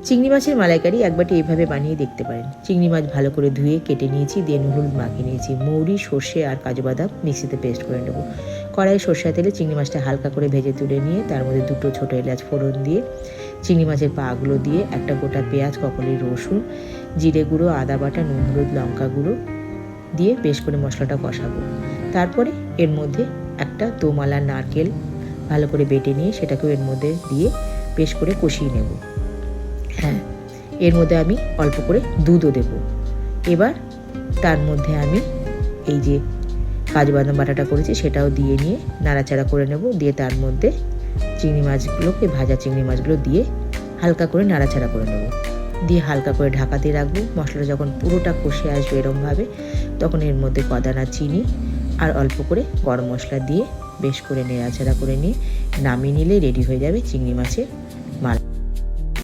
চিংড়ি মাছের মালাইকারি একবারটি এইভাবে বানিয়ে দেখতে পারেন। চিংড়ি মাছ ভালো করে ধুয়ে কেটে নিয়েছি, দিয়ে নুন হলুদ মাখিয়ে নিয়েছি। মৌরি, সর্ষে আর কাজু বাদাম মিক্সিতে পেস্ট করে নেব। কড়াইয়ে সর্ষে তেলে চিংড়ি মাছটা হালকা করে ভেজে তুলে নিয়ে তার মধ্যে 2টো ছোটো এলাচ ফোড়ন দিয়ে চিংড়ি মাছের পাগুলো দিয়ে একটা গোটা পেঁয়াজ, ককলি, রসুন, জিরে গুঁড়ো, আদা বাটা, নুন হলুদ লঙ্কা গুঁড়ো দিয়ে বেশ করে মশলাটা কষাবো। তারপরে এর মধ্যে একটা দোমালা নারকেল ভালো করে বেটে নিয়ে সেটাকেও এর মধ্যে দিয়ে বেশ করে কষিয়ে নেব। হ্যাঁ, এর মধ্যে আমি অল্প করে দুধও দেব। এবার তার মধ্যে আমি এই যে কাজু বাদাম বাটাটা করেছি সেটাও দিয়ে নিয়ে নাড়াচাড়া করে নেব। দিয়ে তার মধ্যে চিংড়ি মাছগুলোকে, ভাজা চিংড়ি মাছগুলো দিয়ে হালকা করে নাড়াচাড়া করে নেব। দিয়ে হালকা করে ঢাকা দিয়ে রাখবো। মশলাটা যখন পুরোটা কষে আসবে এরমভাবে, তখন এর মধ্যে কদানা চিনি আর অল্প করে গরম মশলা দিয়ে বেশ করে নাড়াচাড়া করে নিয়ে নামিয়ে নিলে রেডি হয়ে যাবে চিংড়ি মাছের